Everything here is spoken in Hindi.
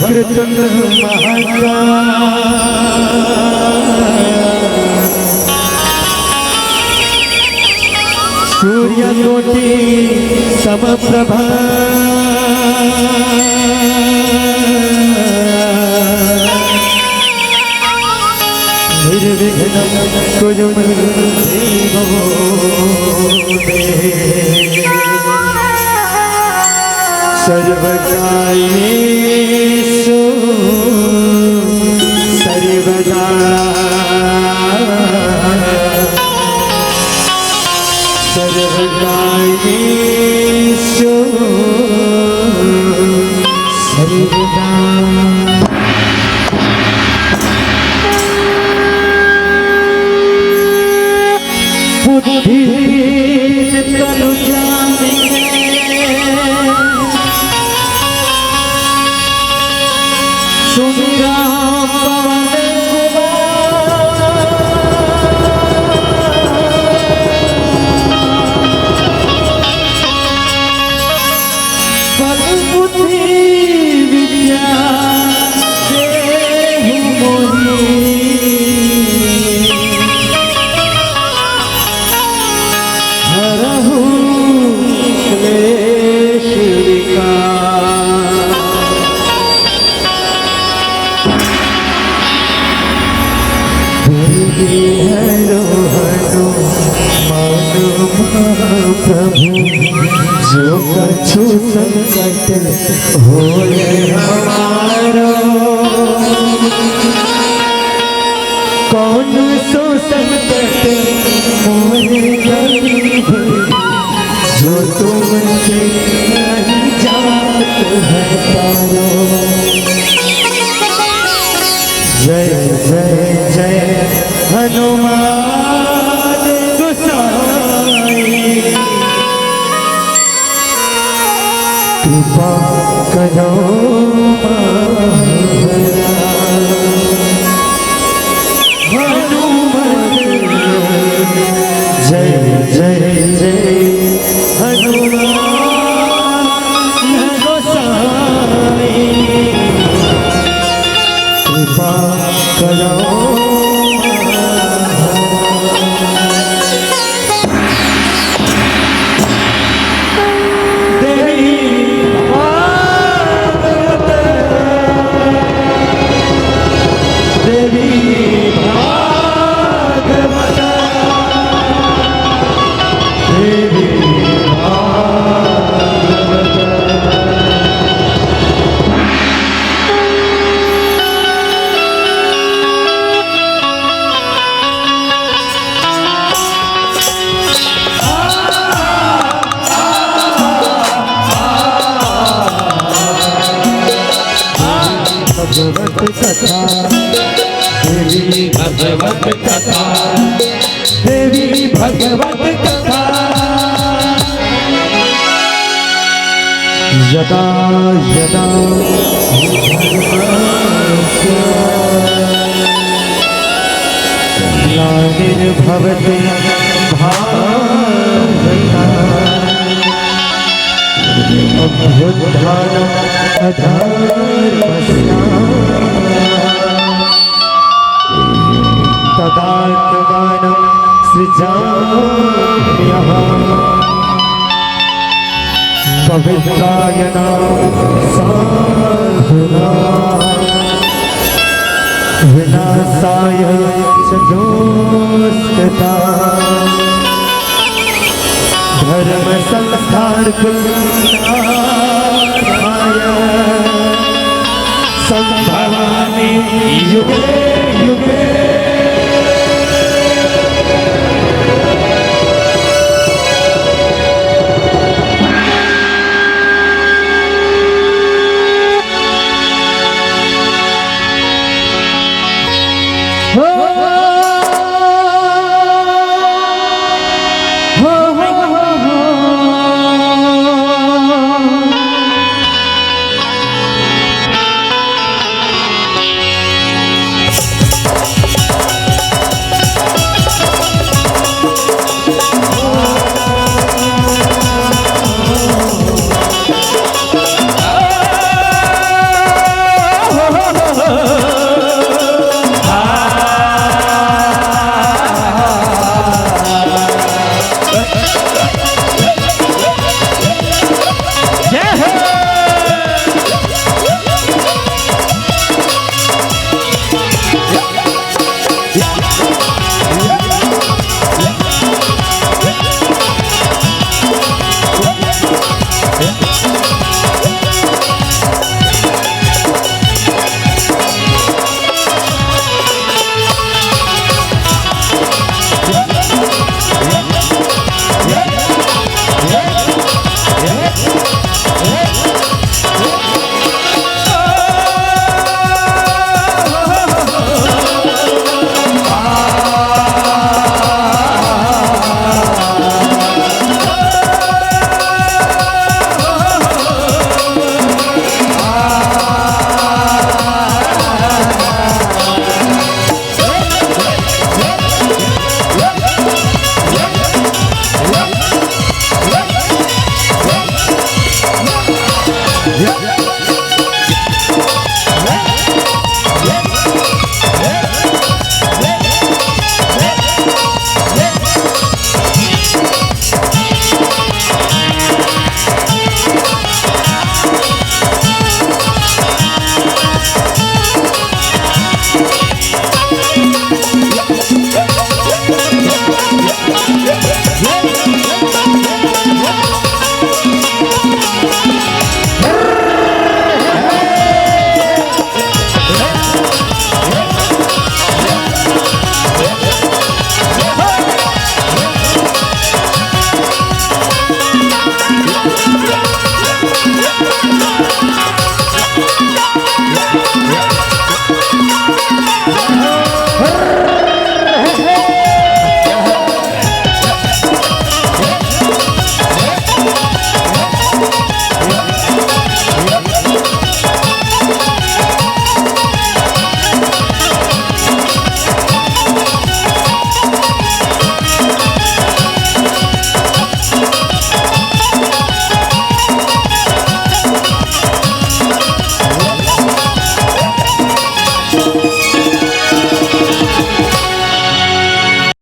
वक्रतुंड सूर्यकोटि समप्रभा निर्विघ्नं कुरु मे देवो सर्वकार्येषु सर्वदा सर्वकार्येषु सर्वदा बुद्धिहीन तनु जाने सुमिरा पवन बुद्धि विद्या देहु मोहि हरहु क्लेश विकार हरो हरो मानो महाप्रभु जो कछु संकट होए हमारो कौन सो संकट मोरे गरीब जो तुमसे नहीं जात है पारो जय जय जय हनुमान गोसाई कृपा करो हनुमान जय जय जय हनुमान गोसाई कृपा करो भगवत कथा देवी भगवत कथा देवी भगवत कथा यदा यदा ग्लानिर्भवति भारत अभ्युत्थानम् अधर्मस्य तदात्मानं सृजाम्यहम् पवित्रायणां साधूनां विनाशाय च दुष्कृतां धर्म संस्थापनाय संभवामि युगे युगे